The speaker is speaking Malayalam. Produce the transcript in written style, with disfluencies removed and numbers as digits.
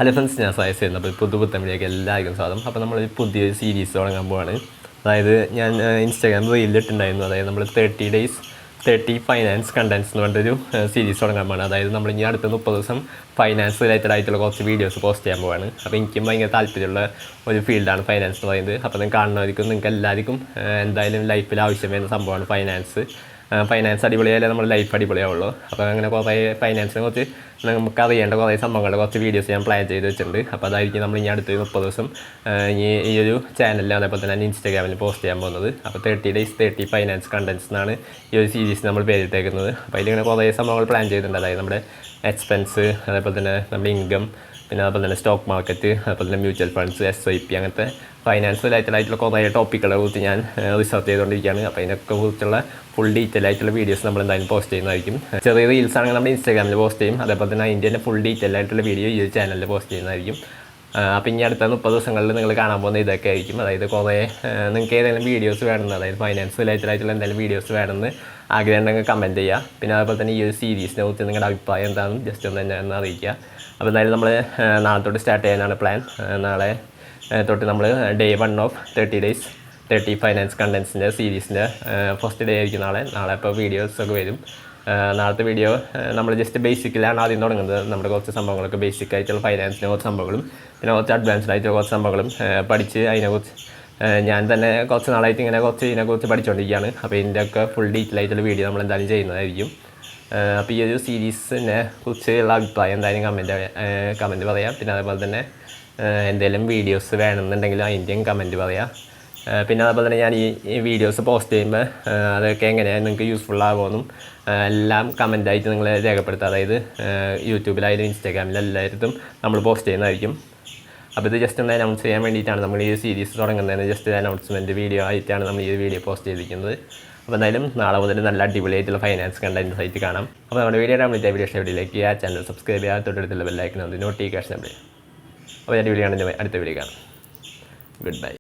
ഹലോ ഫ്രണ്ട്സ്, ഞാൻ സയസ് ചെയ്യുന്നത്. അപ്പോൾ പുതുപുത്തമിഴിലേക്ക് എല്ലാവർക്കും സ്വാഗതം. അപ്പോൾ നമ്മൾ പുതിയൊരു സീരീസ് തുടങ്ങാൻ പോവാണ്. അതായത് ഞാൻ ഇൻസ്റ്റാഗ്രാം റീലിട്ടുണ്ടായിരുന്നു. അതായത് നമ്മൾ 30 days 30 ഫൈനാൻസ് കണ്ടൻസ് എന്ന് പറഞ്ഞൊരു സീരീസ് തുടങ്ങാൻ പോവാണ്. അതായത് നമ്മൾ ഇനി അടുത്ത 30 ദിവസം ഫൈനാൻസ് റിലേറ്റഡ് ആയിട്ടുള്ള കുറച്ച് വീഡിയോസ് പോസ്റ്റ് ചെയ്യാൻ പോവാണ്. അപ്പോൾ എനിക്കും ഭയങ്കര താല്പര്യമുള്ള ഒരു ഫീൽഡാണ് ഫൈനാൻസ് എന്ന് പറയുന്നത്. അപ്പോൾ നിങ്ങൾക്ക് കാണുന്നവർക്കും നിങ്ങൾക്ക് എല്ലാവർക്കും എന്തായാലും ലൈഫിൽ ആവശ്യം വരുന്ന സംഭവമാണ് ഫൈനാൻസ് അടിപൊളിയായാലേ നമ്മുടെ ലൈഫ് അടിപൊളിയാവുള്ളൂ. അപ്പോൾ അങ്ങനെ കുറേ ഫൈനാൻസിനെ കുറിച്ച് നമുക്ക് അറിയേണ്ട കുറേ സംഭവങ്ങളുടെ കുറച്ച് വീഡിയോസ് ഞാൻ പ്ലാൻ ചെയ്ത് വെച്ചിട്ടുണ്ട്. അപ്പോൾ അതായിരിക്കും നമ്മൾ ഇനി അടുത്ത 30 ദിവസം ഈ ഒരു ചാനലിൽ അതേപോലെ തന്നെ ഇൻസ്റ്റാഗ്രാമിൽ പോസ്റ്റ് ചെയ്യാൻ പോകുന്നത്. അപ്പോൾ 30 days 30 ഫൈനാൻസ് കണ്ടൻസ് എന്നാണ് ഈ ഒരു സീരീസ് നമ്മൾ പേരിട്ടേക്കുന്നത്. അപ്പോൾ അതിലിങ്ങനെ കുറേ സംഭവങ്ങൾ പ്ലാൻ ചെയ്തിട്ടുണ്ട്. അതായത് നമ്മുടെ എക്സ്പെൻസ്, അതേപോലെ തന്നെ നമ്മുടെ ഇൻകം, പിന്നെ അതുപോലെ തന്നെ സ്റ്റോക്ക് മാർക്കറ്റ്, അതുപോലെ തന്നെ മ്യൂച്വൽ ഫണ്ട്സ്, SIP, അങ്ങനത്തെ ഫൈനാൻസ് റിലേറ്റഡ് ആയിട്ടുള്ള കുറേ ടോപ്പിക്കുകളെ കുറിച്ച് ഞാൻ റിസർച്ച് ചെയ്തുകൊണ്ടിരിക്കുകയാണ്. അപ്പോൾ അതിനൊക്കെ കുറിച്ചുള്ള ഫുൾ ഡീറ്റെയിൽ ആയിട്ടുള്ള വീഡിയോസ് നമ്മൾ എന്തായാലും പോസ്റ്റ് ചെയ്യുന്നതായിരിക്കും. ചെറിയ റീൽസ് ആണെങ്കിൽ നമ്മുടെ ഇൻസ്റ്റാഗ്രാമിൽ പോസ്റ്റ് ചെയ്യും. അതേപോലെ തന്നെ അതിൻ്റെ തന്നെ ഫുൾ ഡീറ്റെയിൽ ആയിട്ടുള്ള വീഡിയോ ഈ ചാനലിൽ പോസ്റ്റ് ചെയ്യുന്നതായിരിക്കും. അപ്പോൾ ഇനി അടുത്ത 30 ദിവസങ്ങളിൽ നിങ്ങൾ കാണാൻ പോകുന്ന ഇതൊക്കെ ആയിരിക്കും. അതായത് കുറേ നിങ്ങൾക്ക് ഏതെങ്കിലും വീഡിയോസ് വേണമെന്ന്, അതായത് ഫൈനാൻസ് റിലേറ്റഡ് ആയിട്ടുള്ള എന്തെങ്കിലും വീഡിയോസ് വേണമെന്ന് ആഗ്രഹം ഉണ്ടെങ്കിൽ കമൻറ്റ് ചെയ്യുക. പിന്നെ അതുപോലെ തന്നെ ഈ ഒരു സീരീസിനെ കുറിച്ച് നിങ്ങളുടെ അഭിപ്രായം എന്താണെന്ന് ജസ്റ്റ് ഒന്ന് തന്നെ അറിയിക്കുക. അപ്പോൾ എന്തായാലും നമ്മൾ നാളെ തൊട്ട് സ്റ്റാർട്ട് ചെയ്യാനാണ് പ്ലാൻ. നാളെ തൊട്ട് നമ്മൾ day 1 of 30 days 30 ഫൈനാൻസ് കണ്ടൻസിൻ്റെ സീരീസിൻ്റെ ഫസ്റ്റ് ഡേ ആയിരിക്കും നാളെ. ഇപ്പോൾ വീഡിയോസൊക്കെ വരും. നാളത്തെ വീഡിയോ നമ്മൾ ജസ്റ്റ് ബേസിക്കിലാണ് ആദ്യം തുടങ്ങുന്നത്. നമ്മുടെ കുറച്ച് സംഭവങ്ങളൊക്കെ ബേസിക് ആയിട്ടുള്ള ഫൈനാൻസിൻ്റെ കുറച്ച് സംഭവങ്ങളും പിന്നെ കുറച്ച് അഡ്വാൻസ്ഡ് ആയിട്ടുള്ള കുറച്ച് സംഭവങ്ങളും പഠിച്ച് അതിനെക്കുറിച്ച് ഞാൻ തന്നെ കുറച്ച് നാളായിട്ട് ഇതിനെക്കുറിച്ച് പഠിച്ചുകൊണ്ടിരിക്കുകയാണ്. അപ്പോൾ ഇതിൻ്റെയൊക്കെ ഫുൾ ഡീറ്റെയിൽ ആയിട്ടുള്ള വീഡിയോ നമ്മൾ എന്തായാലും ചെയ്യുന്നതായിരിക്കും. അപ്പോൾ ഈ ഒരു സീരീസിനെ കുറിച്ചുള്ള അഭിപ്രായം എന്തായാലും കമൻറ്റ് പറയാം. പിന്നെ അതേപോലെ തന്നെ എന്തെങ്കിലും വീഡിയോസ് വേണമെന്നുണ്ടെങ്കിൽ അതിൻ്റെയും കമൻറ്റ് പറയാം. പിന്നെ അതേപോലെ തന്നെ ഞാൻ ഈ വീഡിയോസ് പോസ്റ്റ് ചെയ്യുമ്പോൾ അതൊക്കെ എങ്ങനെയാണ് നിങ്ങൾക്ക് യൂസ്ഫുൾ ആകുമെന്നും എല്ലാം കമൻറ്റായിട്ട് നിങ്ങൾ രേഖപ്പെടുത്തുക. അതായത് യൂട്യൂബിലായാലും ഇൻസ്റ്റാഗ്രാമിലും എല്ലായിടത്തും നമ്മൾ പോസ്റ്റ് ചെയ്യുന്നതായിരിക്കും. അപ്പോൾ ഇത് ജസ്റ്റ് ഒന്ന് അനൗൺസ് ചെയ്യാൻ വേണ്ടിയിട്ടാണ് നമ്മൾ ഈ സീരീസ് തുടങ്ങുന്നതിന്. ജസ്റ്റ് അനൗൺസ്മെൻറ്റ് വീഡിയോ ആയിട്ടാണ് നമ്മൾ ഈ വീഡിയോ പോസ്റ്റ് ചെയ്തിരിക്കുന്നത്. അപ്പോൾ എന്തായാലും നാളെ മുതൽ നല്ല അടിപൊളിയായിട്ടുള്ള ഫൈനാൻസ് കണ്ടൻറ്റ് സൈറ്റ് കാണാം. അപ്പോൾ നമ്മുടെ വീഡിയോ വീഡിയോയിലേക്ക് ആ ചാനൽ സബ്സ്ക്രൈബ് ചെയ്യുക, തൊട്ടടുത്തുള്ള ബെല്ലൈക്കൻ നോട്ടിഫിക്കേഷൻ അപ്പോൾ അടിപൊളിയാണ്. അടുത്ത വീഡിയോ കാണാം. Good bye.